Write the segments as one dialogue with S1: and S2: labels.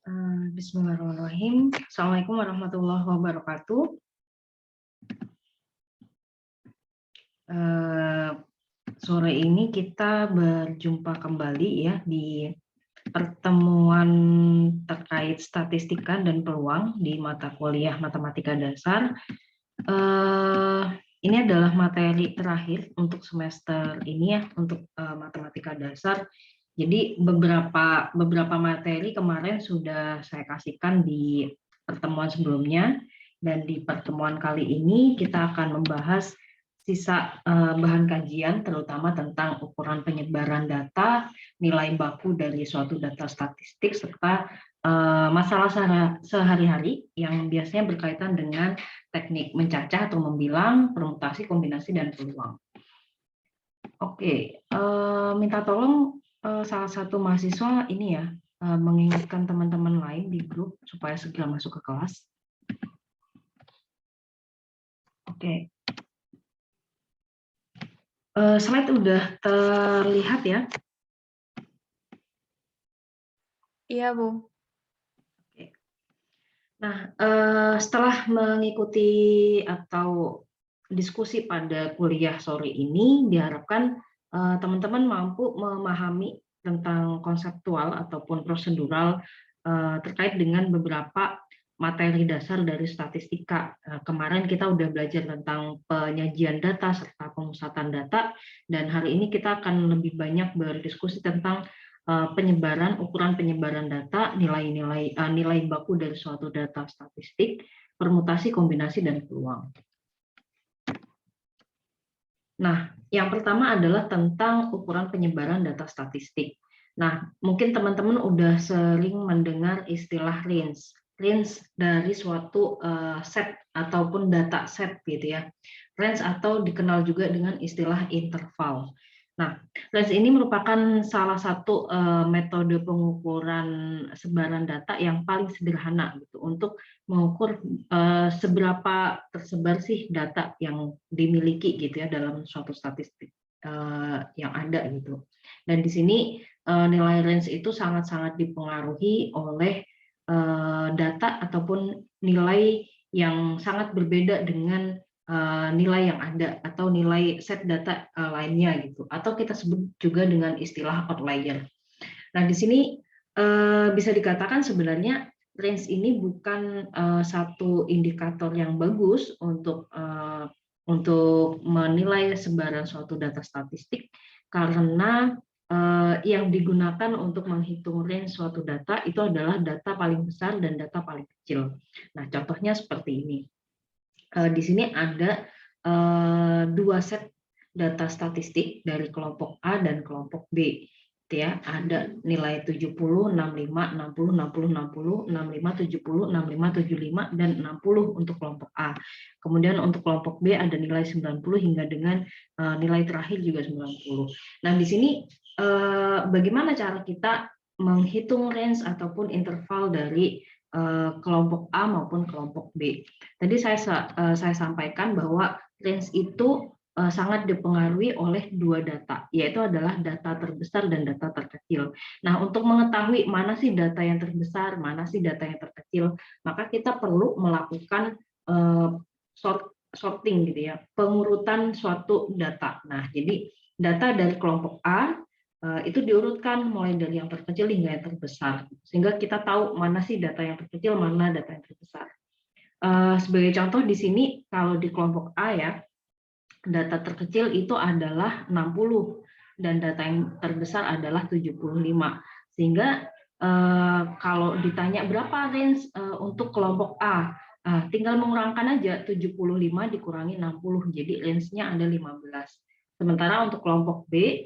S1: Bismillahirrahmanirrahim. Assalamualaikum warahmatullahi wabarakatuh. Sore ini kita berjumpa kembali ya di pertemuan terkait statistika dan peluang di mata kuliah Matematika Dasar. Ini adalah materi terakhir untuk semester ini ya, untuk Matematika Dasar. Jadi beberapa materi kemarin sudah saya kasihkan di pertemuan sebelumnya, dan di pertemuan kali ini kita akan membahas sisa bahan kajian, terutama tentang ukuran penyebaran data, nilai baku dari suatu data statistik, serta masalah sehari-hari yang biasanya berkaitan dengan teknik mencacah atau membilang, permutasi, kombinasi, dan peluang. Oke, minta tolong salah satu mahasiswa ini ya, mengingatkan teman-teman lain di grup supaya segera masuk ke kelas. Oke. Slide udah terlihat ya?
S2: Iya, Bu.
S1: Oke. Nah, setelah mengikuti atau diskusi pada kuliah sore ini, diharapkan teman-teman mampu memahami tentang konseptual ataupun prosedural terkait dengan beberapa materi dasar dari statistika. Kemarin kita udah belajar tentang penyajian data serta pemusatan data, dan hari ini kita akan lebih banyak berdiskusi tentang ukuran penyebaran data, nilai baku dari suatu data statistik, permutasi, kombinasi, dan peluang. Nah, yang pertama adalah tentang ukuran penyebaran data statistik. Nah, mungkin teman-teman udah sering mendengar istilah range dari suatu set ataupun data set gitu ya. Range atau dikenal juga dengan istilah interval. Nah, range ini merupakan salah satu metode pengukuran sebaran data yang paling sederhana gitu untuk mengukur seberapa tersebar sih data yang dimiliki gitu ya dalam suatu statistik yang ada gitu. Dan di sini nilai range itu sangat-sangat dipengaruhi oleh data ataupun nilai yang sangat berbeda dengan nilai yang ada atau nilai set data lainnya gitu, atau kita sebut juga dengan istilah outlier. Nah, di sini bisa dikatakan sebenarnya range ini bukan satu indikator yang bagus untuk menilai sebaran suatu data statistik, karena yang digunakan untuk menghitung range suatu data itu adalah data paling besar dan data paling kecil. Nah, contohnya seperti ini. Di sini ada dua set data statistik dari kelompok A dan kelompok B. Ya, ada nilai 70, 65, 60, 60, 60, 65, 70, 65, 75, dan 60 untuk kelompok A. Kemudian untuk kelompok B ada nilai 90 hingga dengan nilai terakhir juga 90. Nah, di sini bagaimana cara kita menghitung range ataupun interval dari kelompok A maupun kelompok B. Tadi saya sampaikan bahwa range itu sangat dipengaruhi oleh dua data, yaitu adalah data terbesar dan data terkecil. Nah, untuk mengetahui mana sih data yang terbesar, mana sih data yang terkecil, maka kita perlu melakukan sorting gitu ya, pengurutan suatu data. Nah, jadi data dari kelompok A itu diurutkan mulai dari yang terkecil hingga yang terbesar, sehingga kita tahu mana sih data yang terkecil, mana data yang terbesar. Sebagai contoh di sini, kalau di kelompok A ya, data terkecil itu adalah 60 dan data yang terbesar adalah 75. Sehingga kalau ditanya berapa range untuk kelompok A, tinggal mengurangkan aja 75 dikurangi 60, jadi range-nya ada 15. Sementara untuk kelompok B,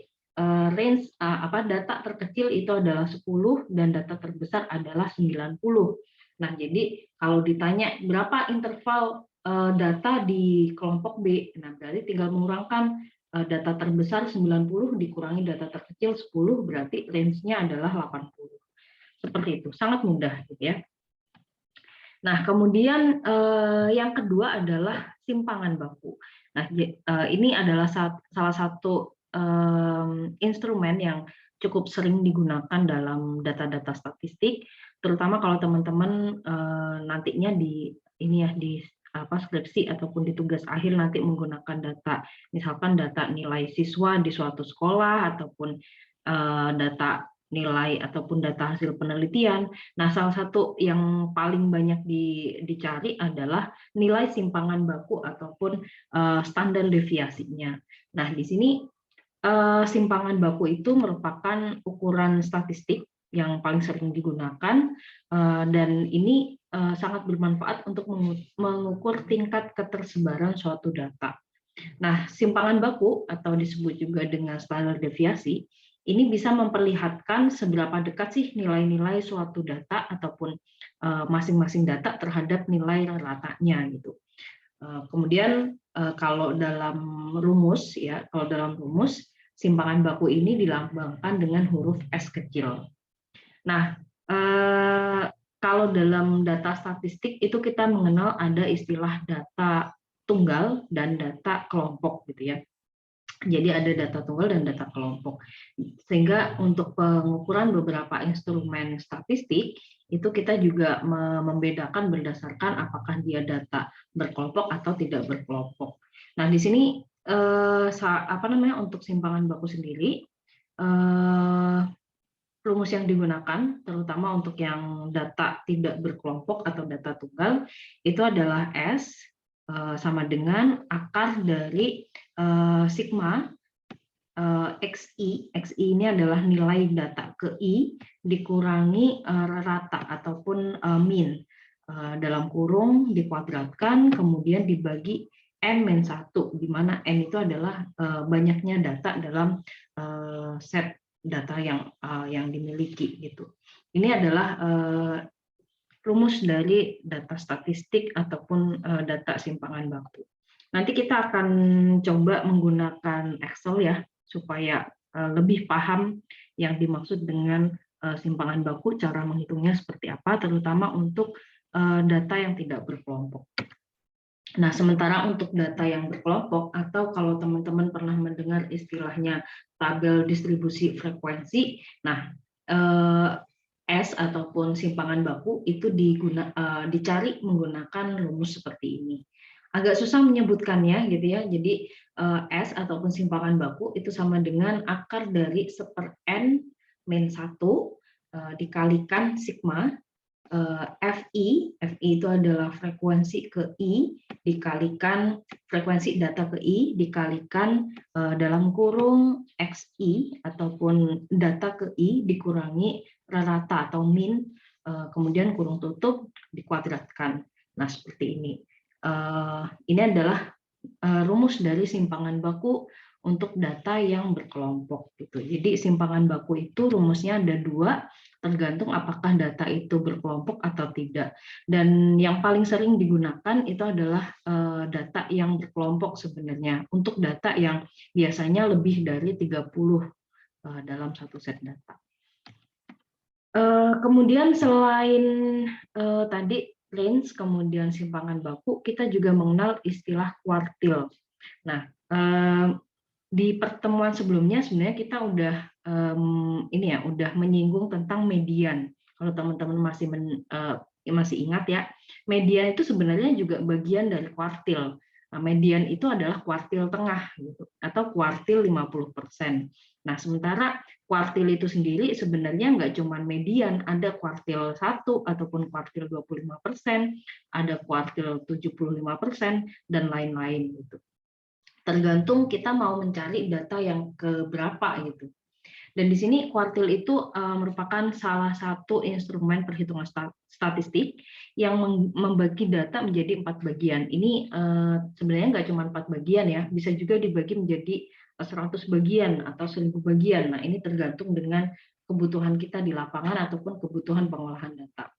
S1: range data terkecil itu adalah 10 dan data terbesar adalah 90. Nah, jadi kalau ditanya berapa interval data di kelompok B, nah berarti tinggal mengurangkan data terbesar 90 dikurangi data terkecil 10, berarti range-nya adalah 80. Seperti itu, sangat mudah gitu ya. Nah, kemudian yang kedua adalah simpangan baku. Nah, ini adalah salah satu instrumen yang cukup sering digunakan dalam data-data statistik. terutama kalau teman-teman nantinya di ini ya di skripsi ataupun di tugas akhir nanti menggunakan data, misalkan data nilai siswa di suatu sekolah ataupun data nilai ataupun data hasil penelitian. Nah, salah satu yang paling banyak dicari adalah nilai simpangan baku ataupun standar deviasinya. Nah, di sini simpangan baku itu merupakan ukuran statistik yang paling sering digunakan, dan ini sangat bermanfaat untuk mengukur tingkat ketersebaran suatu data. Nah, simpangan baku atau disebut juga dengan standar deviasi, ini bisa memperlihatkan seberapa dekat sih nilai-nilai suatu data ataupun masing-masing data terhadap nilai ratanya gitu. Kemudian kalau dalam rumus simpangan baku ini dilambangkan dengan huruf S kecil. Nah, kalau dalam data statistik itu kita mengenal ada istilah data tunggal dan data kelompok gitu ya. Jadi ada data tunggal dan data kelompok. Sehingga untuk pengukuran beberapa instrumen statistik itu kita juga membedakan berdasarkan apakah dia data berkelompok atau tidak berkelompok. Nah, di sini untuk simpangan baku sendiri, rumus yang digunakan terutama untuk yang data tidak berkelompok atau data tunggal itu adalah S sama dengan akar dari sigma XI. XI ini adalah nilai data ke I dikurangi rata ataupun min, dalam kurung dikuadratkan kemudian dibagi N-1, di mana N itu adalah banyaknya data dalam set data yang dimiliki gitu. Ini adalah rumus dari data statistik ataupun data simpangan baku. Nanti kita akan coba menggunakan Excel ya supaya lebih paham yang dimaksud dengan simpangan baku, cara menghitungnya seperti apa, terutama untuk data yang tidak berkelompok. Nah, sementara untuk data yang berkelompok atau kalau teman-teman pernah mendengar istilahnya tabel distribusi frekuensi, nah S ataupun simpangan baku itu dicari menggunakan rumus seperti ini. Agak susah menyebutkannya gitu ya. Jadi S ataupun simpangan baku itu sama dengan akar dari 1/n-1 dikalikan sigma FI itu adalah frekuensi ke I dikalikan frekuensi data ke I dikalikan dalam kurung XI ataupun data ke I dikurangi rata atau min, kemudian kurung tutup dikuadratkan. Nah, seperti ini. Ini adalah rumus dari simpangan baku untuk data yang berkelompok gitu. Jadi simpangan baku itu rumusnya ada 2, tergantung apakah data itu berkelompok atau tidak. Dan yang paling sering digunakan itu adalah data yang berkelompok sebenarnya, untuk data yang biasanya lebih dari 30 dalam satu set data. Kemudian selain tadi range, kemudian simpangan baku, kita juga mengenal istilah kuartil. Nah, di pertemuan sebelumnya sebenarnya kita udah menyinggung tentang median. Kalau teman-teman masih ingat ya, median itu sebenarnya juga bagian dari kuartil. Nah, median itu adalah kuartil tengah gitu, atau kuartil 50%. Nah, sementara kuartil itu sendiri sebenarnya nggak cuma median, ada kuartil 1 ataupun kuartil 25%, ada kuartil 75%, dan lain-lain gitu. Tergantung kita mau mencari data yang keberapa gitu. Dan di sini kuartil itu merupakan salah satu instrumen perhitungan statistik yang membagi data menjadi 4 bagian. Ini sebenarnya nggak cuma 4 bagian ya, bisa juga dibagi menjadi 100 bagian atau 1000 bagian. Nah, ini tergantung dengan kebutuhan kita di lapangan ataupun kebutuhan pengolahan data.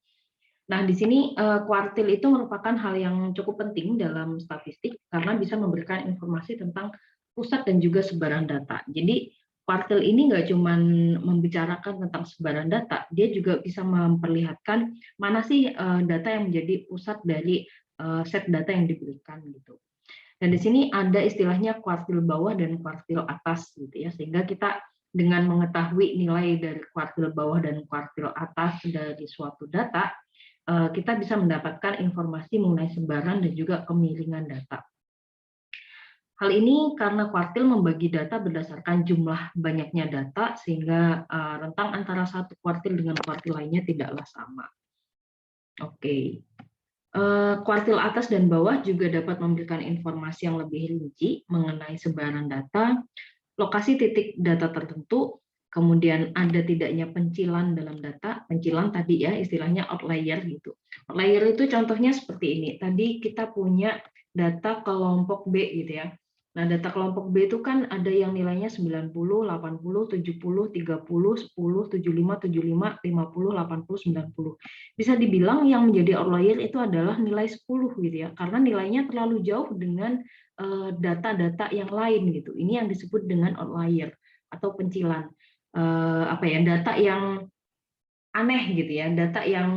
S1: Nah, di sini kuartil itu merupakan hal yang cukup penting dalam statistik karena bisa memberikan informasi tentang pusat dan juga sebaran data. Jadi kuartil ini nggak cuma membicarakan tentang sebaran data, dia juga bisa memperlihatkan mana sih data yang menjadi pusat dari set data yang diberikan gitu. Dan di sini ada istilahnya kuartil bawah dan kuartil atas gitu ya, sehingga kita dengan mengetahui nilai dari kuartil bawah dan kuartil atas dari suatu data, kita bisa mendapatkan informasi mengenai sebaran dan juga kemiringan data. Hal ini karena kuartil membagi data berdasarkan jumlah banyaknya data, sehingga rentang antara satu kuartil dengan kuartil lainnya tidaklah sama. Oke. Kuartil atas dan bawah juga dapat memberikan informasi yang lebih rinci mengenai sebaran data, lokasi titik data tertentu, kemudian ada tidaknya pencilan dalam data. Pencilan tadi ya istilahnya outlier gitu. Outlier itu contohnya seperti ini. Tadi kita punya data kelompok B gitu ya. Nah, data kelompok B itu kan ada yang nilainya 90, 80, 70, 30, 10, 75, 75, 50, 80, 90. Bisa dibilang yang menjadi outlier itu adalah nilai 10 gitu ya. Karena nilainya terlalu jauh dengan data-data yang lain gitu. Ini yang disebut dengan outlier atau pencilan. Data yang aneh gitu ya, data yang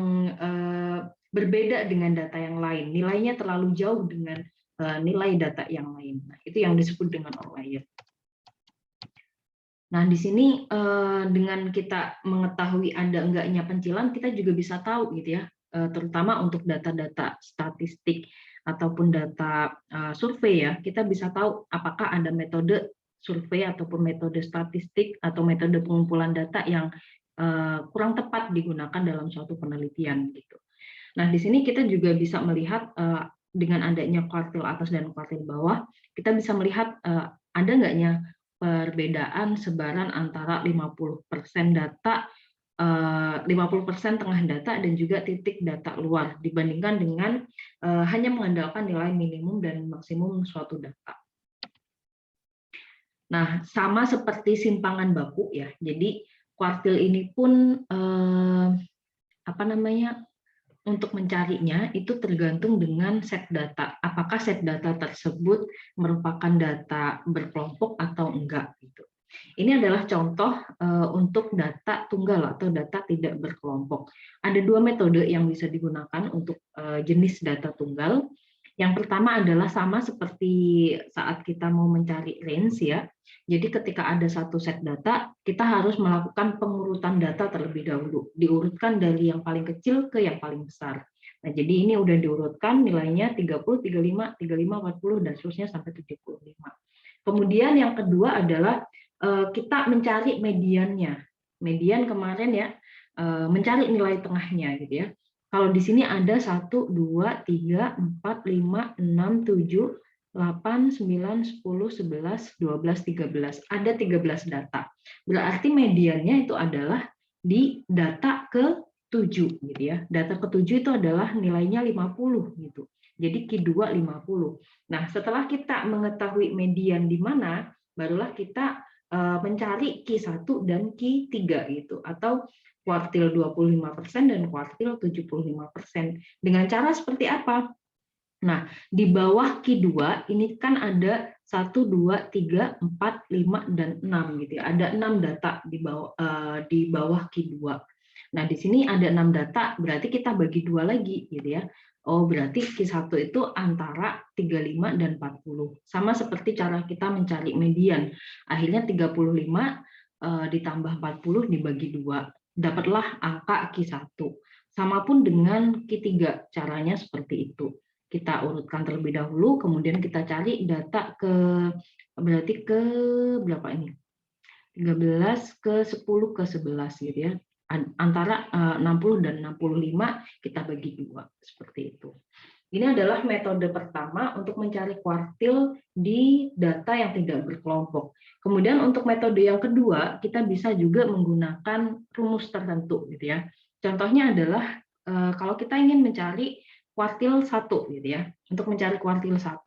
S1: berbeda dengan data yang lain. Nilainya terlalu jauh dengan nilai data yang lain. Nah, itu yang disebut dengan outlier. Nah, di sini dengan kita mengetahui ada enggaknya pencilan, kita juga bisa tahu gitu ya, terutama untuk data-data statistik ataupun data survei ya, kita bisa tahu apakah ada metode survei ataupun metode statistik atau metode pengumpulan data yang kurang tepat digunakan dalam suatu penelitian gitu. Nah, di sini kita juga bisa melihat dengan adanya kuartil atas dan kuartil bawah, kita bisa melihat ada enggaknya perbedaan sebaran antara 50% data, 50% tengah data dan juga titik data luar dibandingkan dengan hanya mengandalkan nilai minimum dan maksimum suatu data. Nah, sama seperti simpangan baku ya. Jadi kuartil ini pun untuk mencarinya itu tergantung dengan set data. Apakah set data tersebut merupakan data berkelompok atau enggak gitu. Ini adalah contoh untuk data tunggal atau data tidak berkelompok. Ada dua metode yang bisa digunakan untuk jenis data tunggal. Yang pertama adalah sama seperti saat kita mau mencari range ya. Jadi ketika ada satu set data, kita harus melakukan pengurutan data terlebih dahulu. Diurutkan dari yang paling kecil ke yang paling besar. Nah, jadi ini udah diurutkan nilainya 30, 35, 35, 40 dan seterusnya sampai 75. Kemudian yang kedua adalah kita mencari mediannya. Median kemarin ya, mencari nilai tengahnya gitu ya. Kalau di sini ada 1, 2, 3, 4, 5, 6, 7, 8, 9, 10, 11, 12, 13. Ada 13 data. Berarti mediannya itu adalah di data ke-7 gitu ya. Data ke-7 itu adalah nilainya 50 gitu. Jadi Q2 50. Nah, setelah kita mengetahui median di mana, barulah kita mencari Q1 dan Q3 gitu, atau kuartil 25% dan kuartil 75%. Dengan cara seperti apa? Nah, di bawah Q2 ini kan ada 1, 2, 3, 4, 5, dan 6 gitu ya. Ada 6 data di bawah Q2. Nah, di sini ada 6 data, berarti kita bagi 2 lagi gitu ya. Oh, berarti Q1 itu antara 35 dan 40. Sama seperti cara kita mencari median. Akhirnya 35 ditambah 40 dibagi 2. Dapatlah angka Q1. Sama pun dengan Q3, caranya seperti itu. Kita urutkan terlebih dahulu, kemudian kita cari data berarti ke berapa ini? 13 ke 10 ke 11 gitu ya. Antara 60 dan 65 kita bagi 2 seperti itu. Ini adalah metode pertama untuk mencari kuartil di data yang tidak berkelompok. Kemudian untuk metode yang kedua, kita bisa juga menggunakan rumus tertentu gitu ya. Contohnya adalah kalau kita ingin mencari kuartil 1 gitu ya. Untuk mencari kuartil 1,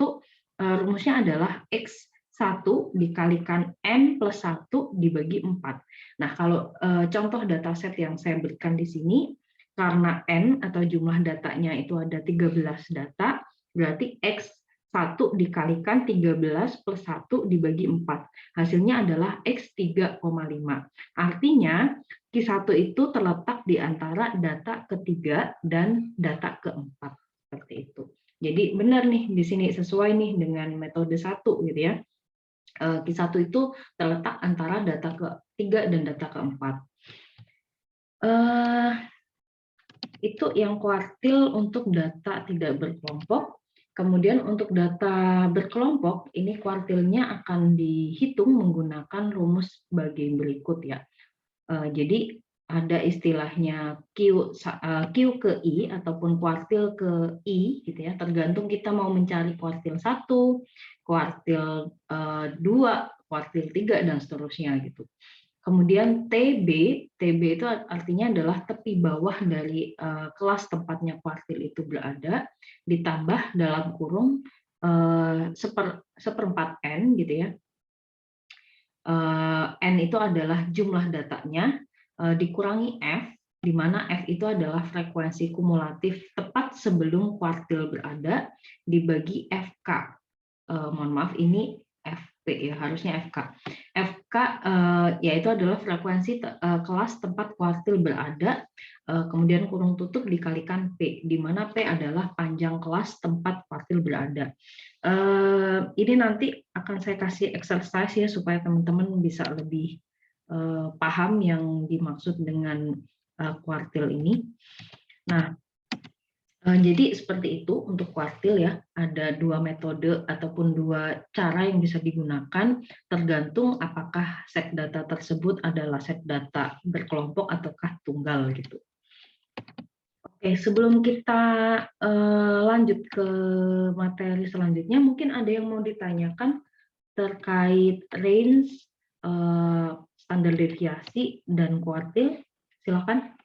S1: rumusnya adalah X1 dikalikan N plus 1 dibagi 4. Nah, kalau contoh dataset yang saya berikan di sini, karena N atau jumlah datanya itu ada 13 data, berarti X1 dikalikan 13 plus 1 dibagi 4. Hasilnya adalah X3,5. Artinya, Q1 itu terletak di antara data ketiga dan data keempat. Seperti itu. Jadi benar nih, di sini sesuai nih dengan metode 1 gitu ya. Q1 itu terletak antara data ketiga dan data keempat. Itu yang kuartil untuk data tidak berkelompok. Kemudian untuk data berkelompok, ini kuartilnya akan dihitung menggunakan rumus bagi berikut ya. Jadi ada istilahnya Q ke I ataupun kuartil ke I gitu ya, tergantung kita mau mencari kuartil 1, kuartil 2, kuartil 3 dan seterusnya gitu. Kemudian TB itu artinya adalah tepi bawah dari kelas tempatnya kuartil itu berada, ditambah dalam kurung seperempat N gitu ya. N itu adalah jumlah datanya, dikurangi F, di mana F itu adalah frekuensi kumulatif tepat sebelum kuartil berada, dibagi FK. Mohon maaf, ini FP ya, harusnya FK. FK yaitu adalah frekuensi kelas tempat kuartil berada, kemudian kurung tutup dikalikan P, di mana P adalah panjang kelas tempat kuartil berada. Ini nanti akan saya kasih exercise ya, supaya teman-teman bisa lebih paham yang dimaksud dengan kuartil ini. Nah, jadi seperti itu untuk kuartil ya, ada dua metode ataupun dua cara yang bisa digunakan tergantung apakah set data tersebut adalah set data berkelompok ataukah tunggal gitu. Oke, sebelum kita lanjut ke materi selanjutnya, mungkin ada yang mau ditanyakan terkait range, standar deviasi, dan kuartil. Silakan.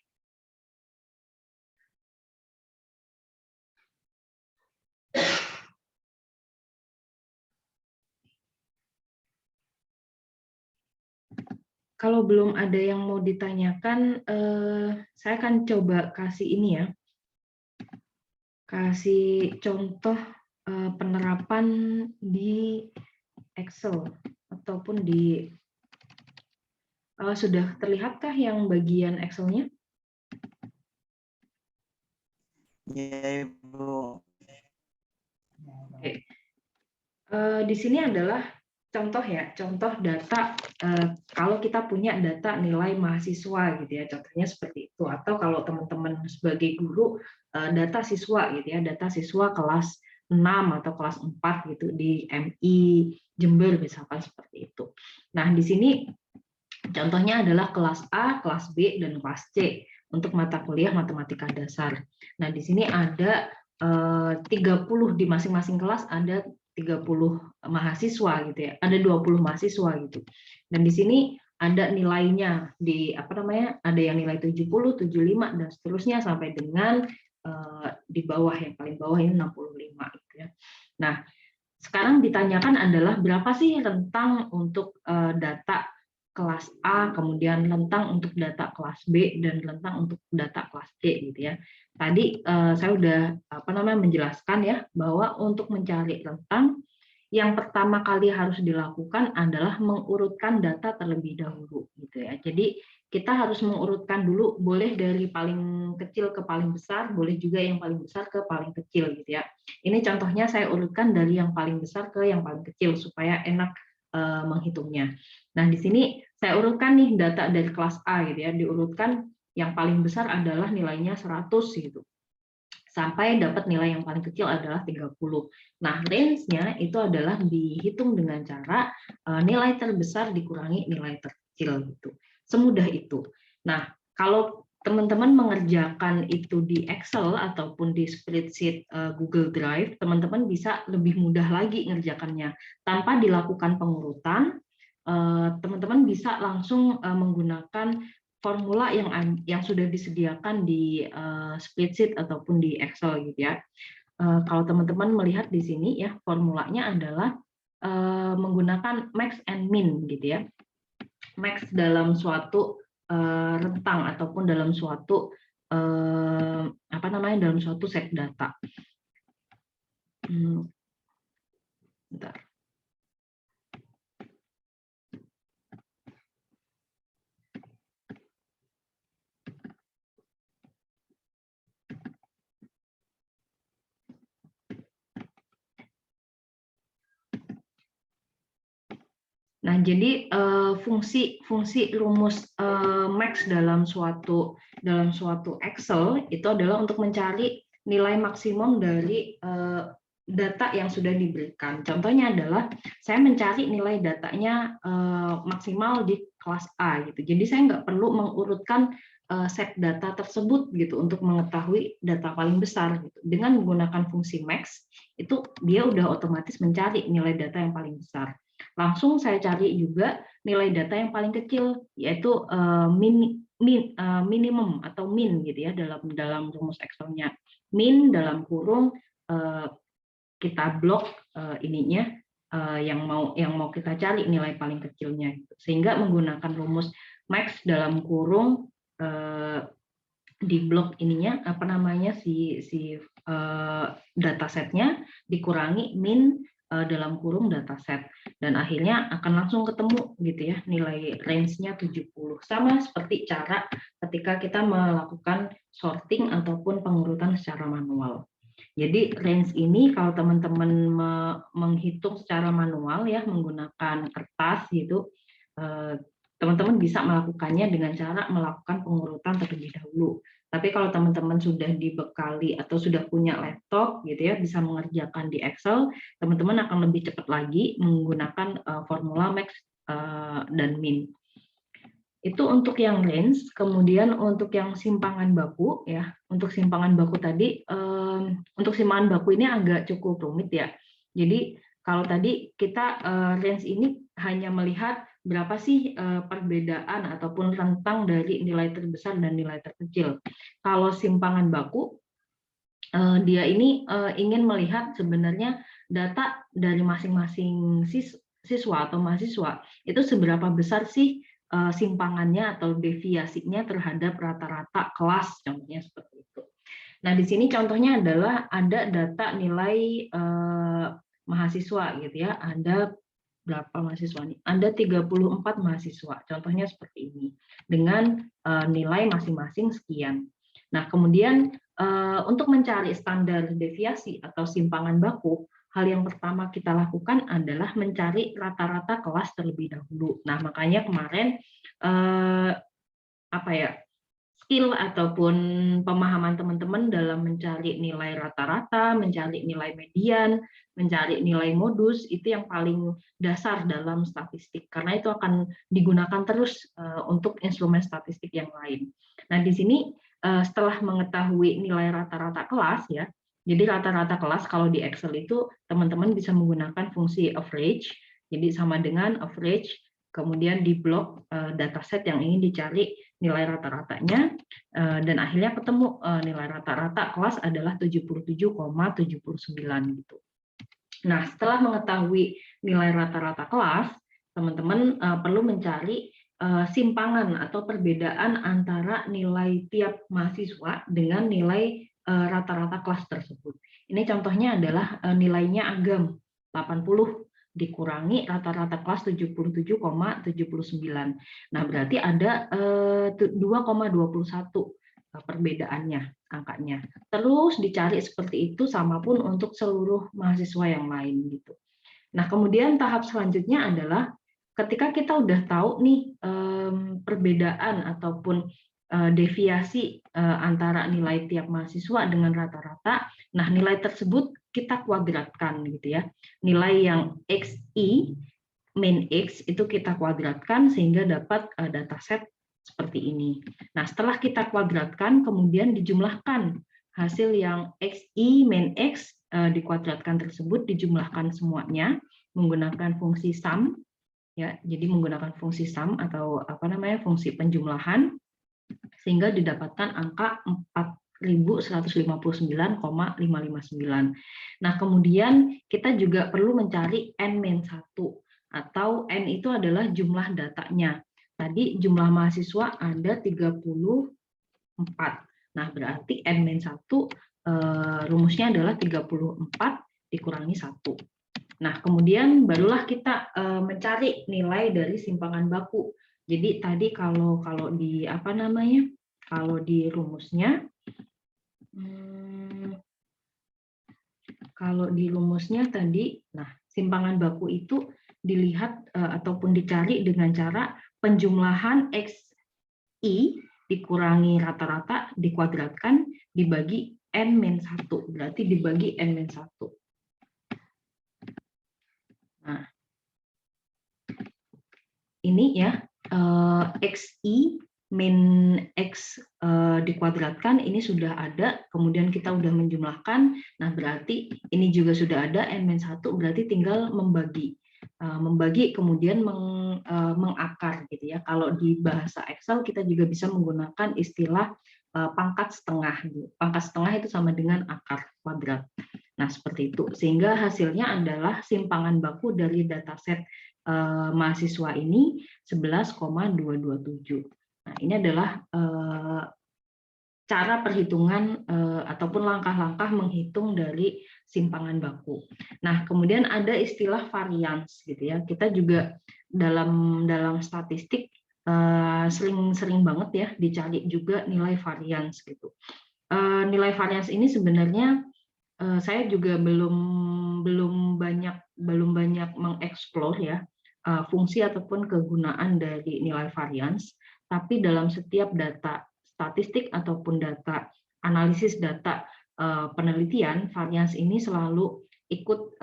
S1: Kalau belum ada yang mau ditanyakan, saya akan coba kasih ini ya, kasih contoh penerapan di Excel ataupun di sudah terlihatkah yang bagian Excel-nya?
S3: Ya, Ibu.
S1: Oke. Di sini adalah contoh ya, contoh data kalau kita punya data nilai mahasiswa gitu ya, contohnya seperti itu. Atau kalau teman-teman sebagai guru data siswa gitu ya, data siswa kelas 6 atau kelas 4 gitu di MI Jember misalkan seperti itu. Nah, di sini contohnya adalah kelas A, kelas B, dan kelas C untuk mata kuliah matematika dasar. Nah, di sini ada 30 di masing-masing kelas, ada 30 mahasiswa gitu ya. Ada 20 mahasiswa gitu. Dan di sini ada nilainya di apa namanya? Ada yang nilai 70, 75 dan seterusnya sampai dengan di bawah, yang paling bawah ini 65 gitu ya. Nah, sekarang ditanyakan adalah berapa sih rentang untuk data kelas A, kemudian rentang untuk data kelas B, dan rentang untuk data kelas C gitu ya. Tadi saya udah menjelaskan ya bahwa untuk mencari rentang yang pertama kali harus dilakukan adalah mengurutkan data terlebih dahulu gitu ya. Jadi kita harus mengurutkan dulu, boleh dari paling kecil ke paling besar, boleh juga yang paling besar ke paling kecil gitu ya. Ini contohnya saya urutkan dari yang paling besar ke yang paling kecil supaya enak menghitungnya. Nah, di sini saya urutkan nih data dari kelas A gitu ya, diurutkan yang paling besar adalah nilainya 100 gitu. Sampai dapat nilai yang paling kecil adalah 30. Nah, range-nya itu adalah dihitung dengan cara nilai terbesar dikurangi nilai terkecil gitu. Semudah itu. Nah, kalau teman-teman mengerjakan itu di Excel ataupun di spreadsheet Google Drive, teman-teman bisa lebih mudah lagi ngerjakannya tanpa dilakukan pengurutan. Teman-teman bisa langsung menggunakan formula yang sudah disediakan di spreadsheet ataupun di Excel gitu ya. Kalau teman-teman melihat di sini ya, formulanya adalah menggunakan max and min gitu ya. Max dalam suatu rentang ataupun dalam suatu dalam suatu set data. Bentar. Nah, jadi fungsi rumus max dalam suatu Excel itu adalah untuk mencari nilai maksimum dari data yang sudah diberikan. Contohnya adalah saya mencari nilai datanya maksimal di kelas A gitu. Jadi saya nggak perlu mengurutkan set data tersebut gitu untuk mengetahui data paling besar gitu. Dengan menggunakan fungsi max itu dia udah otomatis mencari nilai data yang paling besar. Langsung saya cari juga nilai data yang paling kecil, yaitu minimum atau min gitu ya dalam rumus Excel-nya. Min dalam kurung kita blok ininya yang mau kita cari nilai paling kecilnya, sehingga menggunakan rumus max dalam kurung di blok ininya apa namanya si datasetnya dikurangi min dalam kurung dataset, dan akhirnya akan langsung ketemu gitu ya nilai range-nya 70. Sama seperti cara ketika kita melakukan sorting ataupun pengurutan secara manual. Jadi range ini kalau teman-teman menghitung secara manual ya menggunakan kertas gitu, teman-teman bisa melakukannya dengan cara melakukan pengurutan terlebih dahulu. Tapi kalau teman-teman sudah dibekali atau sudah punya laptop gitu ya, bisa mengerjakan di Excel, teman-teman akan lebih cepat lagi menggunakan formula max dan min. Itu untuk yang range. Kemudian untuk yang simpangan baku ya, untuk simpangan baku tadi, untuk simpangan baku ini agak cukup rumit ya. Jadi kalau tadi kita range ini hanya melihat berapa sih perbedaan ataupun rentang dari nilai terbesar dan nilai terkecil. Kalau simpangan baku, dia ini ingin melihat sebenarnya data dari masing-masing siswa atau mahasiswa itu seberapa besar sih simpangannya atau deviasinya terhadap rata-rata kelas, contohnya seperti itu. Nah, di sini contohnya adalah ada data nilai mahasiswa gitu ya, ada berapa mahasiswa nih? Ada 34 mahasiswa, contohnya seperti ini, dengan nilai masing-masing sekian. Nah, kemudian untuk mencari standar deviasi atau simpangan baku, hal yang pertama kita lakukan adalah mencari rata-rata kelas terlebih dahulu. Nah, makanya kemarin skill ataupun pemahaman teman-teman dalam mencari nilai rata-rata, mencari nilai median, mencari nilai modus, itu yang paling dasar dalam statistik, karena itu akan digunakan terus untuk instrumen statistik yang lain. Nah, di sini setelah mengetahui nilai rata-rata kelas ya, jadi rata-rata kelas kalau di Excel itu teman-teman bisa menggunakan fungsi average, jadi sama dengan average, kemudian di blok dataset yang ingin dicari nilai rata-ratanya, dan akhirnya ketemu nilai rata-rata kelas adalah 77,79 gitu. Nah, setelah mengetahui nilai rata-rata kelas, teman-teman perlu mencari simpangan atau perbedaan antara nilai tiap mahasiswa dengan nilai rata-rata kelas tersebut. Ini contohnya adalah nilainya agam 80 dikurangi rata-rata kelas 77,79. Nah, berarti ada 2,21 perbedaannya angkanya. Terus dicari seperti itu, sama pun untuk seluruh mahasiswa yang lain gitu. Nah, kemudian tahap selanjutnya adalah ketika kita udah tahu nih perbedaan ataupun deviasi antara nilai tiap mahasiswa dengan rata-rata, nah nilai tersebut kita kuadratkan gitu ya. Nilai yang XI min X itu kita kuadratkan sehingga dapat dataset seperti ini. Nah, setelah kita kuadratkan, kemudian dijumlahkan hasil yang XI min X dikuadratkan tersebut, dijumlahkan semuanya menggunakan fungsi sum ya. Jadi menggunakan fungsi sum atau fungsi penjumlahan, sehingga didapatkan angka 4.159,559. Nah, kemudian kita juga perlu mencari N-1, atau N itu adalah jumlah datanya. Tadi jumlah mahasiswa ada 34. Nah, berarti N-1 rumusnya adalah 34 dikurangi 1. Nah, kemudian barulah kita mencari nilai dari simpangan baku. Jadi tadi kalau di kalau di rumusnya tadi, nah simpangan baku itu dilihat ataupun dicari dengan cara penjumlahan XI dikurangi rata-rata dikuadratkan dibagi N-1, berarti dibagi N-1. Nah, ini ya, XI min X dikuadratkan, ini sudah ada, kemudian kita sudah menjumlahkan, nah berarti ini juga sudah ada, N-1, berarti tinggal membagi. Membagi kemudian mengakar gitu ya. Kalau di bahasa Excel kita juga bisa menggunakan istilah pangkat setengah. Pangkat setengah itu sama dengan akar kuadrat. Nah seperti itu. Sehingga hasilnya adalah simpangan baku dari dataset mahasiswa ini 11,227. Nah ini adalah cara perhitungan ataupun langkah-langkah menghitung dari simpangan baku. Nah, kemudian ada istilah varians gitu ya. Kita juga dalam statistik sering banget ya dicari juga nilai varians gitu. Nilai varians ini sebenarnya saya juga belum banyak mengeksplor ya fungsi ataupun kegunaan dari nilai varians, tapi dalam setiap data statistik ataupun data analisis data penelitian, varians ini selalu ikut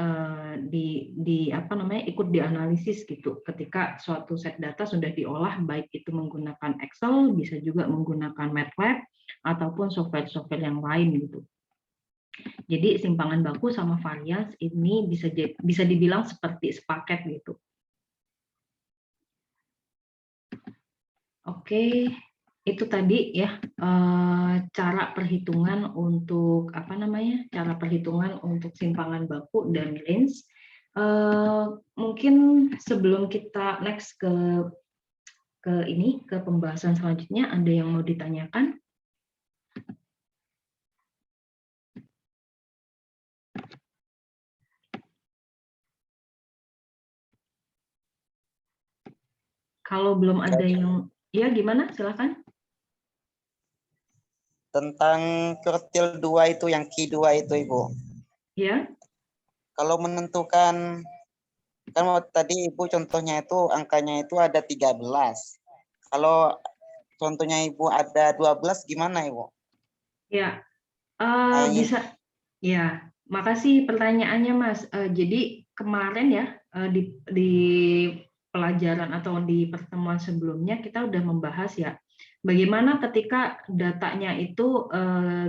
S1: ikut dianalisis gitu ketika suatu set data sudah diolah, baik itu menggunakan Excel, bisa juga menggunakan MATLAB ataupun software-software yang lain gitu. Jadi simpangan baku sama varians ini bisa dibilang seperti sepaket gitu. Oke, itu tadi ya cara perhitungan untuk cara perhitungan untuk simpangan baku dan range. Mungkin sebelum kita next ke pembahasan selanjutnya, ada yang mau ditanyakan? Kalau belum ada yang, ya gimana? Silakan.
S3: Tentang kuartil 2 itu, yang Q2 itu, Ibu.
S1: Ya.
S3: Kalau menentukan, kan tadi Ibu contohnya itu angkanya itu ada 13. Kalau contohnya Ibu ada 12, gimana Ibu?
S1: Ya, bisa. Ya, makasih pertanyaannya Mas. Jadi kemarin ya di pelajaran atau di pertemuan sebelumnya kita udah membahas ya bagaimana ketika datanya itu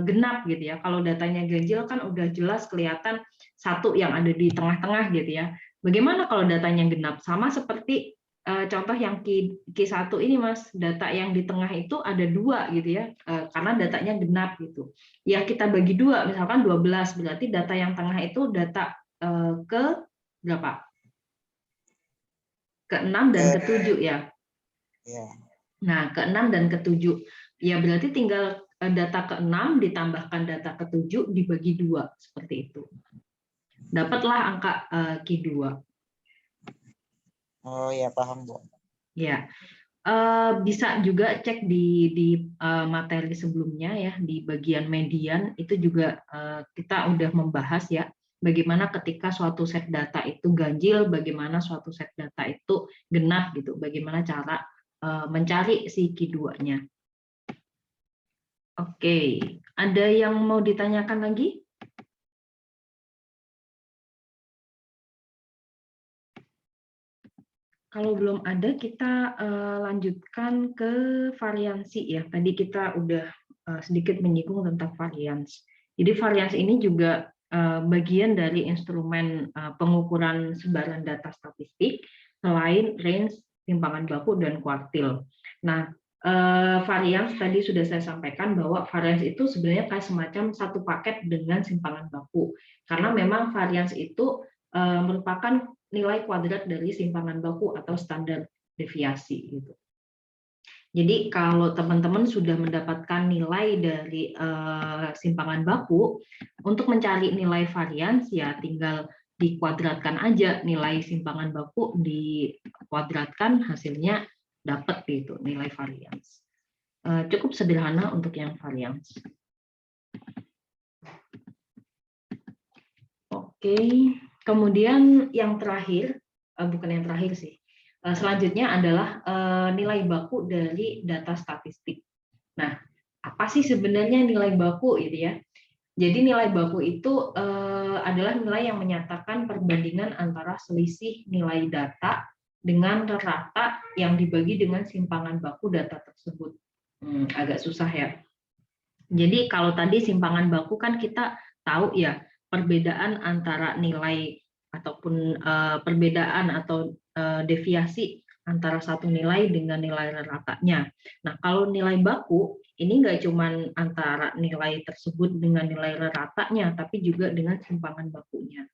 S1: genap gitu ya. Kalau datanya ganjil kan udah jelas kelihatan satu yang ada di tengah-tengah gitu ya. Bagaimana kalau datanya genap? Sama seperti contoh yang Q1 ini Mas, data yang di tengah itu ada 2 gitu ya, karena datanya genap gitu. Ya kita bagi 2, misalkan 12, berarti data yang tengah itu data ke berapa? Ke-6 dan ke-7 ya. Nah, ke-6 dan ke-7. Ya berarti tinggal data ke-6 ditambahkan data ke-7 dibagi 2, seperti itu. Dapatlah angka Q2.
S3: Oh ya, paham Bu.
S1: Ya, bisa juga cek di materi sebelumnya ya, di bagian median itu juga kita udah membahas ya bagaimana ketika suatu set data itu ganjil, bagaimana suatu set data itu genap gitu, bagaimana cara mencari si Q2-nya. Oke, ada yang mau ditanyakan lagi? Kalau belum ada, kita lanjutkan ke variansi ya. Tadi kita udah sedikit menyinggung tentang varians. Jadi varians ini juga bagian dari instrumen pengukuran sebaran data statistik selain range, simpangan baku, dan kuartil. Nah, varians tadi sudah saya sampaikan bahwa varians itu sebenarnya kayak semacam satu paket dengan simpangan baku. Karena memang varians itu merupakan nilai kuadrat dari simpangan baku atau standar deviasi gitu. Jadi kalau teman-teman sudah mendapatkan nilai dari simpangan baku, untuk mencari nilai varians ya tinggal dikuadratkan aja nilai simpangan baku, dikuadratkan hasilnya dapat gitu nilai varians. Cukup sederhana untuk yang varians. Oke. Kemudian yang terakhir, bukan yang terakhir sih. Selanjutnya adalah nilai baku dari data statistik. Nah, apa sih sebenarnya nilai baku gitu ya? Jadi nilai baku itu adalah nilai yang menyatakan perbandingan antara selisih nilai data dengan rata yang dibagi dengan simpangan baku data tersebut. Agak susah ya. Jadi kalau tadi simpangan baku kan kita tahu ya perbedaan antara nilai ataupun perbedaan atau deviasi antara satu nilai dengan nilai ratanya. Nah, kalau nilai baku ini nggak cuma antara nilai tersebut dengan nilai ratanya, tapi juga dengan simpangan bakunya.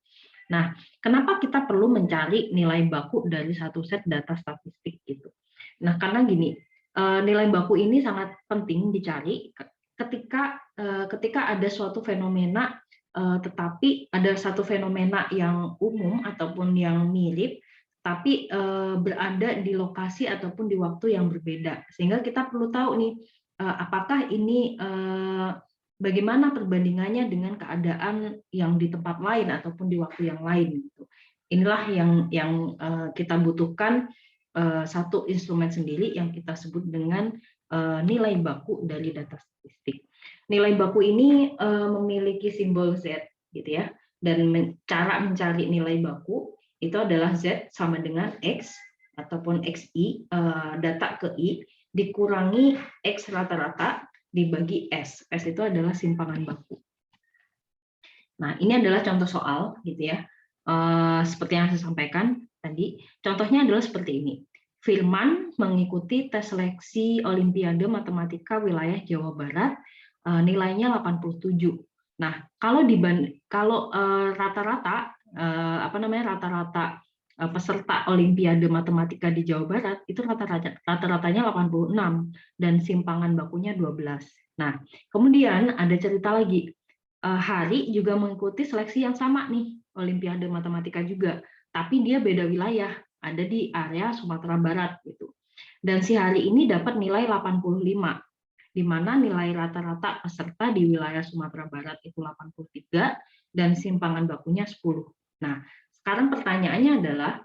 S1: Nah, kenapa kita perlu mencari nilai baku dari satu set data statistik gitu? Nah, karena gini, nilai baku ini sangat penting dicari ketika ada suatu fenomena, tetapi ada satu fenomena yang umum ataupun yang mirip, tapi berada di lokasi ataupun di waktu yang berbeda. Sehingga kita perlu tahu nih, apakah ini bagaimana perbandingannya dengan keadaan yang di tempat lain ataupun di waktu yang lain. Gitu. Inilah yang kita butuhkan satu instrumen sendiri yang kita sebut dengan nilai baku dari data statistik. Nilai baku ini memiliki simbol Z, gitu ya. Dan cara mencari nilai baku itu adalah Z sama dengan X ataupun XI, data ke I, dikurangi X rata-rata dibagi S. S itu adalah simpangan baku. Nah, ini adalah contoh soal, gitu ya. Seperti yang saya sampaikan tadi, contohnya adalah seperti ini. Firman mengikuti tes seleksi Olimpiade Matematika wilayah Jawa Barat, nilainya 87. Nah, kalau rata-rata rata-rata peserta Olimpiade Matematika di Jawa Barat itu rata-ratanya 86 dan simpangan bakunya 12. Nah, kemudian ada cerita lagi. Hari juga mengikuti seleksi yang sama nih, Olimpiade Matematika juga, tapi dia beda wilayah, ada di area Sumatera Barat gitu. Dan si Hari ini dapat nilai 85, di mana nilai rata-rata peserta di wilayah Sumatera Barat itu 83 dan simpangan bakunya 10. Nah, sekarang pertanyaannya adalah,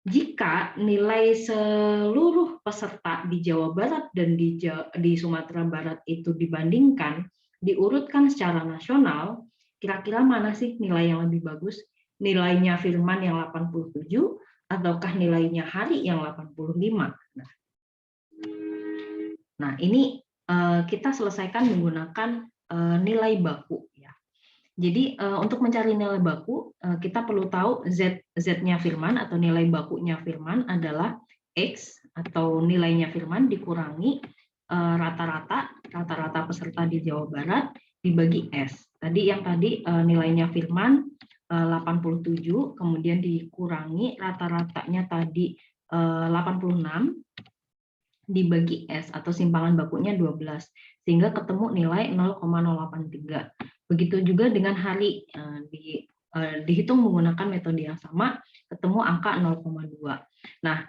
S1: jika nilai seluruh peserta di Jawa Barat dan di Sumatera Barat itu dibandingkan, diurutkan secara nasional, kira-kira mana sih nilai yang lebih bagus? Nilainya Firman yang 87 ataukah nilainya Hari yang 85? Nah, ini kita selesaikan menggunakan nilai baku. Jadi untuk mencari nilai baku, kita perlu tahu Z-nya Firman atau nilai bakunya Firman adalah X atau nilainya Firman dikurangi rata-rata peserta di Jawa Barat dibagi S. Tadi nilainya Firman 87, kemudian dikurangi rata-ratanya tadi 86 dibagi S atau simpangan bakunya 12, sehingga ketemu nilai 0,083. Begitu juga dengan Hari, dihitung menggunakan metode yang sama, ketemu angka 0,2. Nah,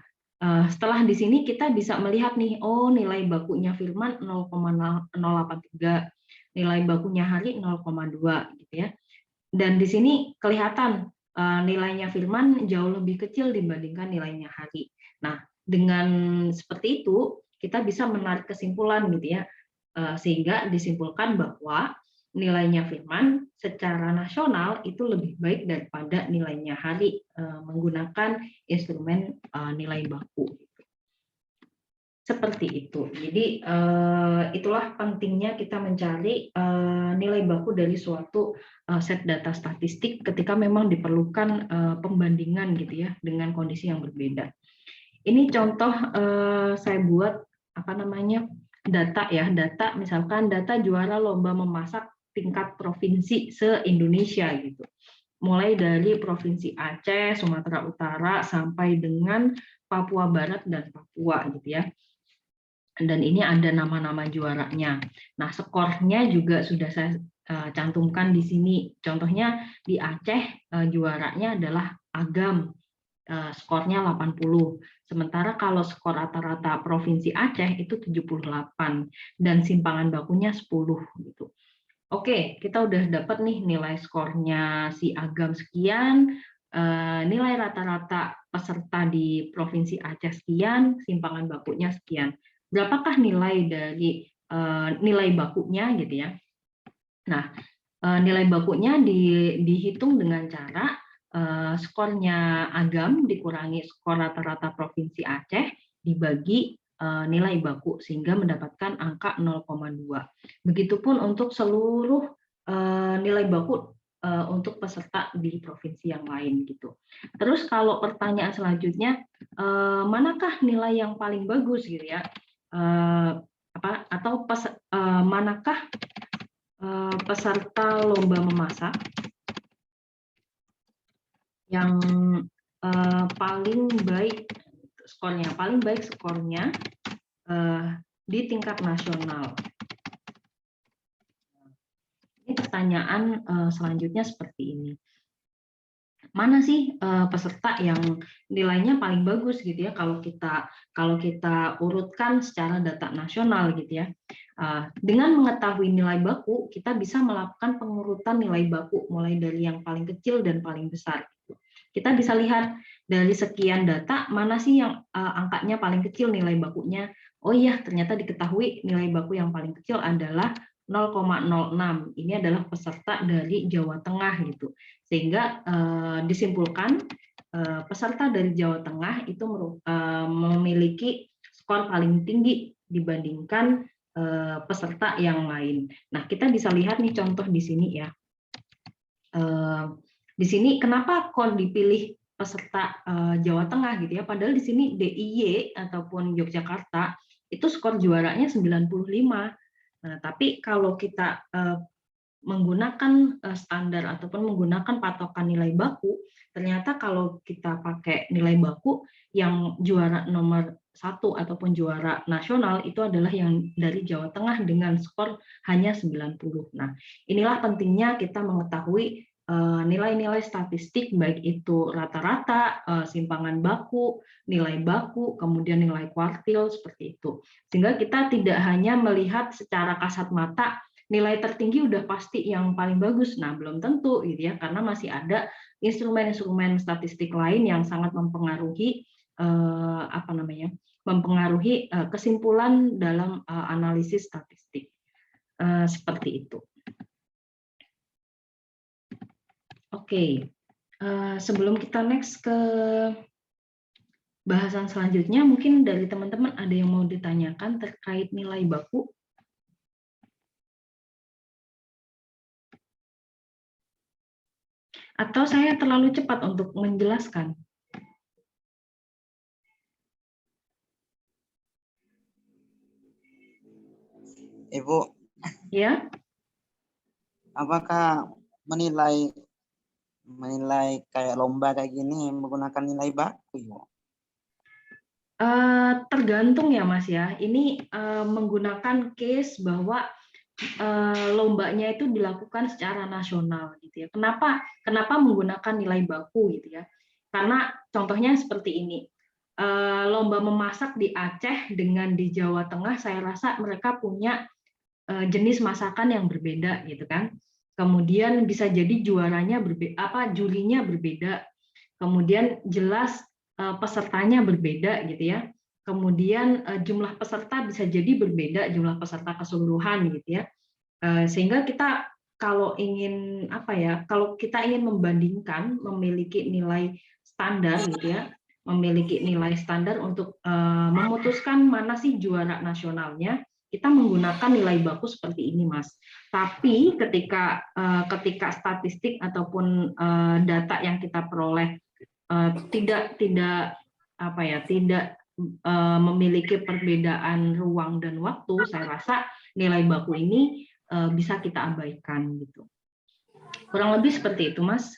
S1: setelah di sini kita bisa melihat nih, oh nilai bakunya Firman 0,083, nilai bakunya Hari 0,2 gitu ya. Dan di sini kelihatan nilainya Firman jauh lebih kecil dibandingkan nilainya Hari. Nah, dengan seperti itu kita bisa menarik kesimpulan gitu ya, sehingga disimpulkan bahwa nilainya Firman secara nasional itu lebih baik daripada nilainya Hari menggunakan instrumen nilai baku. Seperti itu. Jadi itulah pentingnya kita mencari nilai baku dari suatu set data statistik ketika memang diperlukan pembandingan gitu ya dengan kondisi yang berbeda. Ini contoh saya buat data ya, misalkan data juara lomba memasak tingkat provinsi se-Indonesia gitu. Mulai dari Provinsi Aceh, Sumatera Utara sampai dengan Papua Barat dan Papua gitu ya. Dan ini ada nama-nama juaranya. Nah, skornya juga sudah saya cantumkan di sini. Contohnya di Aceh juaranya adalah Agam. Skornya 80. Sementara kalau skor rata-rata Provinsi Aceh itu 78 dan simpangan bakunya 10 gitu. Oke, kita udah dapat nih nilai skornya si Agam sekian, nilai rata-rata peserta di Provinsi Aceh sekian, simpangan bakunya sekian. Berapakah nilai dari nilai bakunya gitu ya? Nah, nilai bakunya dihitung dengan cara skornya Agam dikurangi skor rata-rata Provinsi Aceh dibagi nilai baku sehingga mendapatkan angka 0,2. Begitupun untuk seluruh nilai baku untuk peserta di provinsi yang lain gitu. Terus kalau pertanyaan selanjutnya, manakah nilai yang paling bagus gitu ya? Atau manakah peserta lomba memasak yang paling baik skornya di tingkat nasional. Ini pertanyaan selanjutnya seperti ini. Mana sih peserta yang nilainya paling bagus gitu ya kalau kita urutkan secara data nasional gitu ya. Dengan mengetahui nilai baku, kita bisa melakukan pengurutan nilai baku mulai dari yang paling kecil dan paling besar. Kita bisa lihat dari sekian data mana sih yang angkanya paling kecil nilai bakunya. Oh iya, ternyata diketahui nilai baku yang paling kecil adalah 0,06. Ini adalah peserta dari Jawa Tengah gitu. Sehingga disimpulkan peserta dari Jawa Tengah itu memiliki skor paling tinggi dibandingkan peserta yang lain. Nah, kita bisa lihat nih contoh di sini ya. Di sini kenapa kok dipilih peserta Jawa Tengah gitu ya? Padahal di sini DIY ataupun Yogyakarta itu skor juaranya 95. Nah, tapi kalau kita menggunakan standar ataupun menggunakan patokan nilai baku, ternyata kalau kita pakai nilai baku yang juara nomor 1 ataupun juara nasional itu adalah yang dari Jawa Tengah dengan skor hanya 90. Nah, inilah pentingnya kita mengetahui nilai-nilai statistik baik itu rata-rata, simpangan baku, nilai baku, kemudian nilai kuartil seperti itu. Sehingga kita tidak hanya melihat secara kasat mata nilai tertinggi udah pasti yang paling bagus. Nah, belum tentu gitu ya, karena masih ada instrumen-instrumen statistik lain yang sangat mempengaruhi mempengaruhi kesimpulan dalam analisis statistik. Seperti itu. Oke, sebelum kita next ke bahasan selanjutnya, mungkin dari teman-teman ada yang mau ditanyakan terkait nilai baku? Atau saya terlalu cepat untuk menjelaskan?
S3: Ibu,
S1: Ya.
S3: apakah menilai kayak lomba kayak gini menggunakan nilai baku, Ibu?
S1: Tergantung ya Mas ya. Ini menggunakan case bahwa lombanya itu dilakukan secara nasional gitu ya. Kenapa menggunakan nilai baku gitu ya? Karena contohnya seperti ini. Lomba memasak di Aceh dengan di Jawa Tengah, saya rasa mereka punya jenis masakan yang berbeda gitu kan. Kemudian bisa jadi juaranya jurinya berbeda. Kemudian jelas pesertanya berbeda gitu ya. Kemudian jumlah peserta bisa jadi berbeda, jumlah peserta keseluruhan gitu ya. Sehingga kita kalau kita ingin membandingkan memiliki nilai standar gitu ya, memiliki nilai standar untuk memutuskan mana sih juara nasionalnya, kita menggunakan nilai baku seperti ini, Mas. Tapi ketika statistik ataupun data yang kita peroleh tidak memiliki perbedaan ruang dan waktu, saya rasa nilai baku ini bisa kita abaikan gitu. Kurang lebih seperti itu, Mas.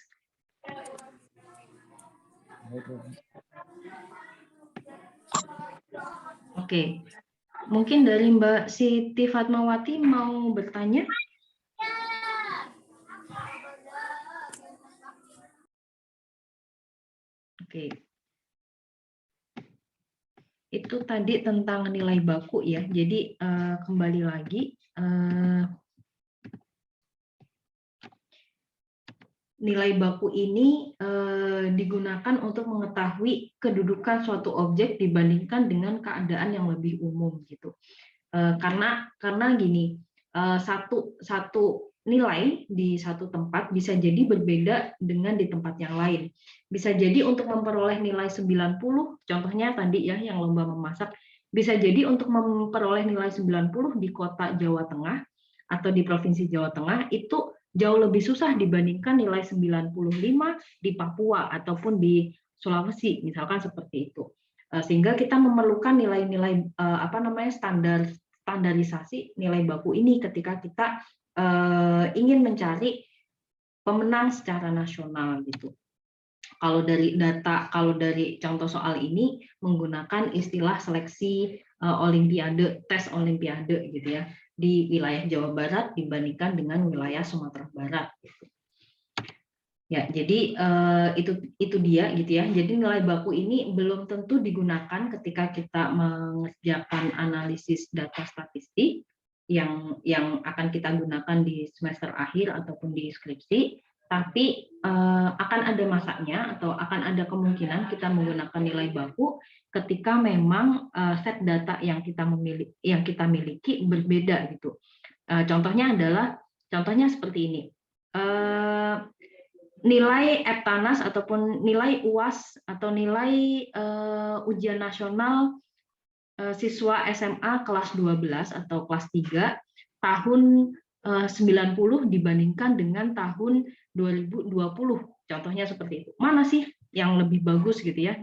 S1: Oke. Mungkin dari Mbak Siti Fatmawati mau bertanya? Oke. Itu tadi tentang nilai baku ya. Jadi kembali lagi nilai baku ini digunakan untuk mengetahui kedudukan suatu objek dibandingkan dengan keadaan yang lebih umum gitu. Karena gini, satu nilai di satu tempat bisa jadi berbeda dengan di tempat yang lain. Bisa jadi untuk memperoleh nilai 90, contohnya tadi ya yang lomba memasak, bisa jadi untuk memperoleh nilai 90 di kota Jawa Tengah atau di Provinsi Jawa Tengah itu jauh lebih susah dibandingkan nilai 95 di Papua ataupun di Sulawesi, misalkan seperti itu. Sehingga kita memerlukan nilai-nilai standarisasi nilai baku ini ketika kita ingin mencari pemenang secara nasional gitu. Kalau dari contoh soal ini menggunakan istilah seleksi olimpiade, tes olimpiade gitu ya, di wilayah Jawa Barat dibandingkan dengan wilayah Sumatera Barat gitu. Ya, jadi itu dia gitu ya. Jadi nilai baku ini belum tentu digunakan ketika kita mengerjakan analisis data statistik yang akan kita gunakan di semester akhir ataupun di skripsi, tapi akan ada masanya atau akan ada kemungkinan kita menggunakan nilai baku ketika memang set data yang kita miliki berbeda gitu. Contohnya seperti ini. Nilai EPTANAS ataupun nilai UAS atau nilai ujian nasional siswa SMA kelas 12 atau kelas 3 tahun 90 dibandingkan dengan tahun 2020. Contohnya seperti itu. Mana sih yang lebih bagus gitu ya?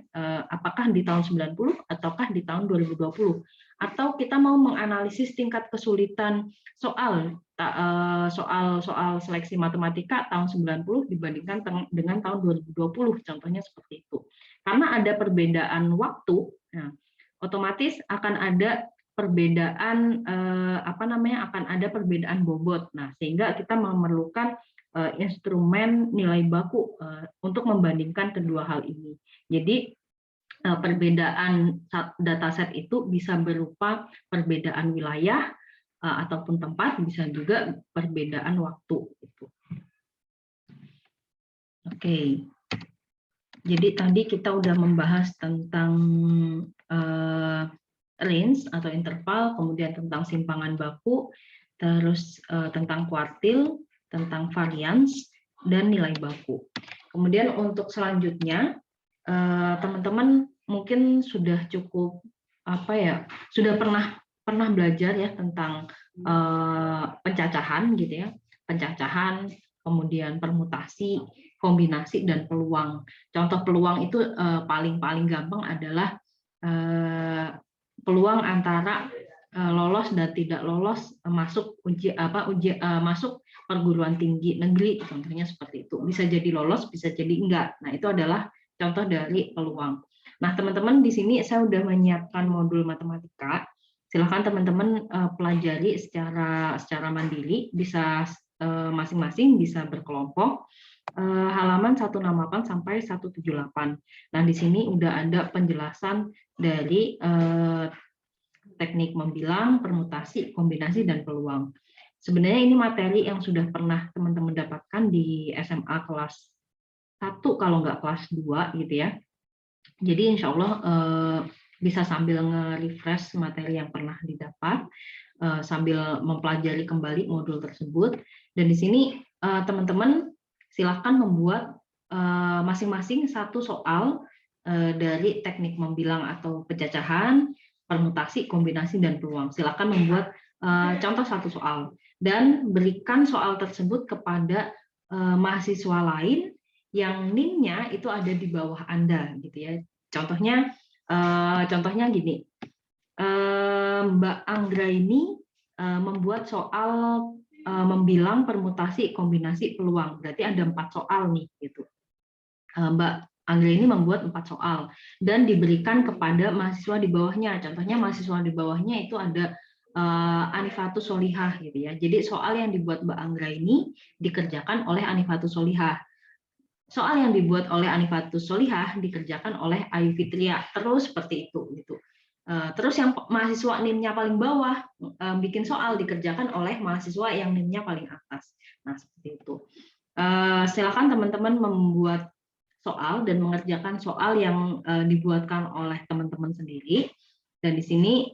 S1: Apakah di tahun 90 ataukah di tahun 2020? Atau kita mau menganalisis tingkat kesulitan soal seleksi matematika tahun 90 dibandingkan dengan tahun 2020, contohnya seperti itu. Karena ada perbedaan waktu, nah, otomatis akan ada perbedaan akan ada perbedaan bobot. Nah, sehingga kita memerlukan instrumen nilai baku untuk membandingkan kedua hal ini. Jadi perbedaan dataset itu bisa berupa perbedaan wilayah ataupun tempat, bisa juga perbedaan waktu. Oke. Jadi tadi kita udah membahas tentang range atau interval, kemudian tentang simpangan baku, terus tentang kuartil, tentang varians, dan nilai baku. Kemudian untuk selanjutnya, teman-teman mungkin sudah cukup sudah pernah belajar ya tentang pencacahan gitu ya, pencacahan, kemudian permutasi, kombinasi, dan peluang. Contoh peluang itu paling gampang adalah peluang antara lolos dan tidak lolos masuk masuk perguruan tinggi negeri, contohnya seperti itu. Bisa jadi lolos, bisa jadi enggak. Nah, itu adalah contoh dari peluang. Nah, teman-teman di sini saya sudah menyiapkan modul matematika. Silakan teman-teman pelajari secara mandiri, bisa masing-masing, bisa berkelompok. Halaman 168 sampai 178. Nah, di sini udah ada penjelasan dari teknik membilang, permutasi, kombinasi, dan peluang. Sebenarnya ini materi yang sudah pernah teman-teman dapatkan di SMA kelas 1 kalau nggak kelas 2 gitu ya. Jadi insya Allah bisa sambil nge-refresh materi yang pernah didapat, sambil mempelajari kembali modul tersebut. Dan di sini teman-teman silakan membuat masing-masing satu soal dari teknik membilang atau pencacahan, permutasi, kombinasi, dan peluang. Silakan membuat contoh satu soal dan berikan soal tersebut kepada mahasiswa lain yang NIM-nya itu ada di bawah Anda gitu ya. Contohnya gini, Mbak Anggra ini membuat soal membilang, permutasi, kombinasi, peluang. Berarti ada 4 soal nih gitu. Mbak Anggra ini membuat 4 soal dan diberikan kepada mahasiswa di bawahnya. Contohnya mahasiswa di bawahnya itu ada Anifatus Solihah gitu ya. Jadi soal yang dibuat Mbak Anggra ini dikerjakan oleh Anifatus Solihah. Soal yang dibuat oleh Anifatus Solihah dikerjakan oleh Ayu Fitria. Terus seperti itu gitu. Terus yang mahasiswa NIM-nya paling bawah bikin soal dikerjakan oleh mahasiswa yang NIM-nya paling atas. Nah, seperti itu. Silakan teman-teman membuat soal dan mengerjakan soal yang dibuatkan oleh teman-teman sendiri. Dan di sini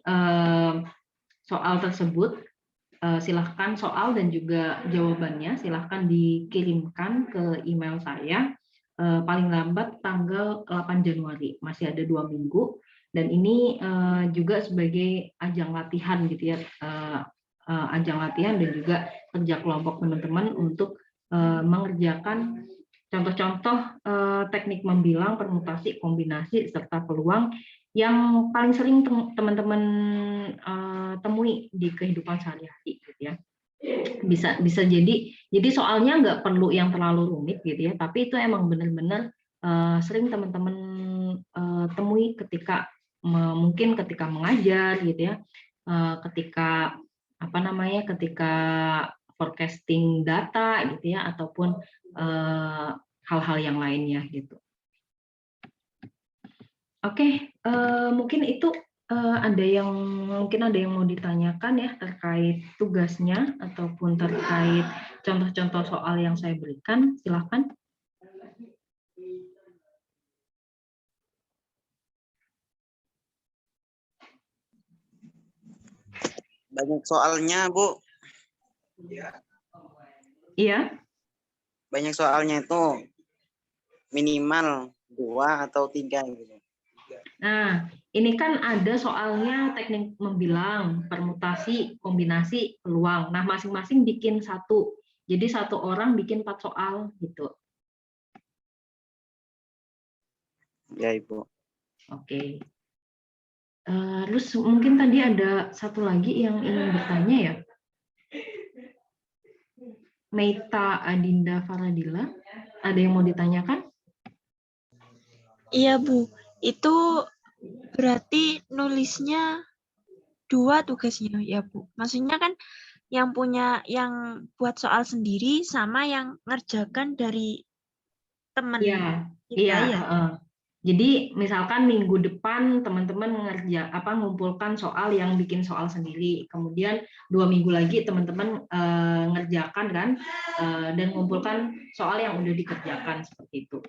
S1: soal tersebut silahkan soal dan juga jawabannya silahkan dikirimkan ke email saya paling lambat tanggal 8 Januari. Masih ada 2 minggu. Dan ini juga sebagai ajang latihan gitu ya, ajang latihan dan juga kerja kelompok teman-teman untuk mengerjakan contoh-contoh teknik membilang, permutasi, kombinasi, serta peluang yang paling sering teman-teman temui di kehidupan sehari-hari gitu ya. Bisa jadi soalnya nggak perlu yang terlalu rumit gitu ya, tapi itu emang benar-benar sering teman-teman temui ketika mungkin ketika mengajar gitu ya, ketika ketika forecasting data gitu ya, ataupun hal-hal yang lainnya gitu. Oke, mungkin itu ada yang mau ditanyakan ya terkait tugasnya ataupun terkait contoh-contoh soal yang saya berikan, silakan.
S3: Banyak soalnya, Bu.
S1: Iya.
S3: Banyak soalnya itu minimal 2 atau 3 gitu.
S1: Nah, ini kan ada soalnya teknik membilang, permutasi, kombinasi, peluang. Nah, masing-masing bikin satu. Jadi satu orang bikin 4 soal gitu.
S3: Ya, Ibu.
S1: Oke. Terus mungkin tadi ada satu lagi yang ingin bertanya ya. Meita Adinda Faradila, ada yang mau ditanyakan?
S2: Iya, Bu. Itu berarti nulisnya 2 tugasnya ya, Bu. Maksudnya kan yang buat soal sendiri sama yang ngerjakan dari teman
S1: Iya,
S2: kita
S1: iya.
S2: ya.
S1: Jadi misalkan minggu depan teman-teman ngumpulkan soal yang bikin soal sendiri, kemudian 2 minggu lagi teman-teman ngerjakan kan dan ngumpulkan soal yang udah dikerjakan seperti itu.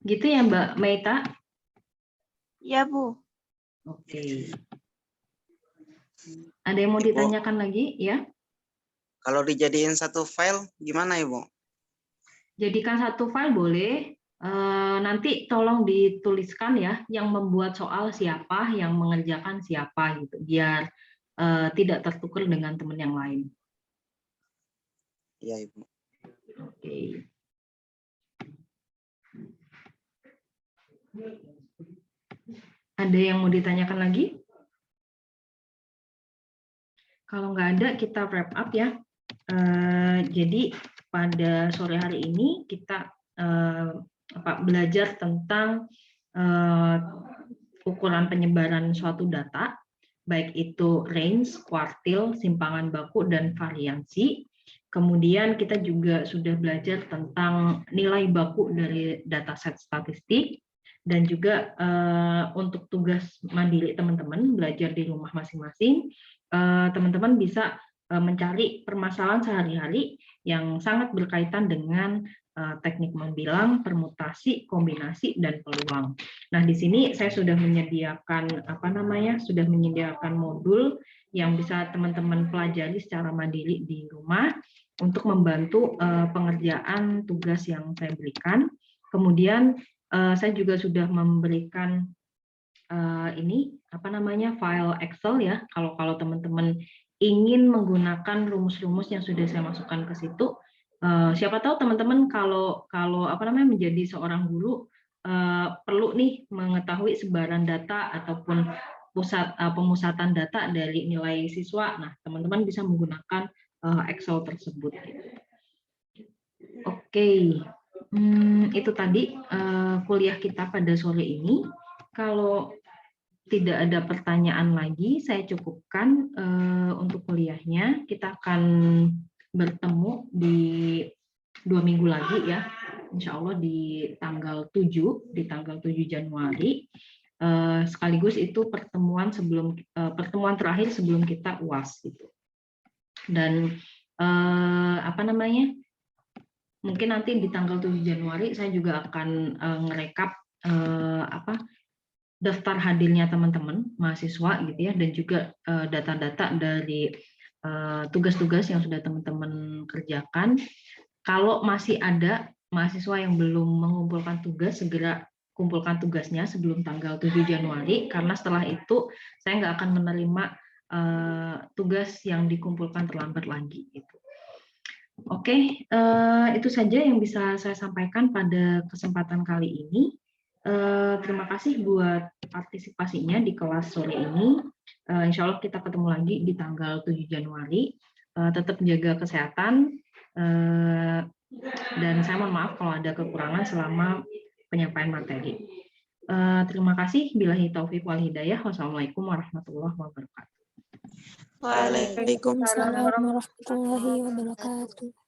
S1: Gitu ya Mbak Meita?
S2: Iya, Bu.
S1: Oke. Ada yang mau
S3: Ibu,
S1: ditanyakan lagi ya?
S3: kalau dijadiin satu file gimana, Ibu?
S1: Jadikan satu file boleh. Nanti tolong dituliskan ya yang membuat soal siapa, yang mengerjakan siapa gitu, biar tidak tertukar dengan teman yang lain.
S3: Iya, Ibu.
S1: Oke. Ada yang mau ditanyakan lagi? Kalau nggak ada, kita wrap up ya. Jadi pada sore hari ini kita belajar tentang ukuran penyebaran suatu data, baik itu range, kuartil, simpangan baku, dan variansi. Kemudian kita juga sudah belajar tentang nilai baku dari dataset statistik, dan juga untuk tugas mandiri teman-teman belajar di rumah masing-masing, teman-teman bisa mencari permasalahan sehari-hari yang sangat berkaitan dengan teknik membilang, permutasi, kombinasi, dan peluang. Nah, di sini saya sudah menyediakan sudah menyediakan modul yang bisa teman-teman pelajari secara mandiri di rumah untuk membantu pengerjaan tugas yang saya berikan. Kemudian saya juga sudah memberikan file Excel ya. Kalau teman-teman ingin menggunakan rumus-rumus yang sudah saya masukkan ke situ, siapa tahu teman-teman kalau menjadi seorang guru perlu nih mengetahui sebaran data ataupun pemusatan data dari nilai siswa. Nah, teman-teman bisa menggunakan Excel tersebut. Oke, itu tadi kuliah kita pada sore ini. Kalau tidak ada pertanyaan lagi, saya cukupkan untuk kuliahnya. Kita akan bertemu di 2 minggu lagi ya, insya Allah di tanggal 7 Januari. Sekaligus itu pertemuan terakhir sebelum kita UAS gitu. Dan mungkin nanti di tanggal 7 Januari saya juga akan ngerekap daftar hadirnya teman-teman mahasiswa gitu ya, dan juga data-data dari tugas-tugas yang sudah teman-teman kerjakan. Kalau masih ada mahasiswa yang belum mengumpulkan tugas, segera kumpulkan tugasnya sebelum tanggal 7 Januari, karena setelah itu saya nggak akan menerima tugas yang dikumpulkan terlambat lagi. Gitu. Oke, itu saja yang bisa saya sampaikan pada kesempatan kali ini. Terima kasih buat partisipasinya di kelas sore ini. Insya Allah kita ketemu lagi di tanggal 7 Januari. Tetap jaga kesehatan. Dan saya mohon maaf kalau ada kekurangan selama penyampaian materi. Terima kasih. Billahi taufiq wal hidayah. Wassalamualaikum warahmatullahi wabarakatuh.
S2: Waalaikumsalam.
S4: Waalaikumsalam warahmatullahi wabarakatuh.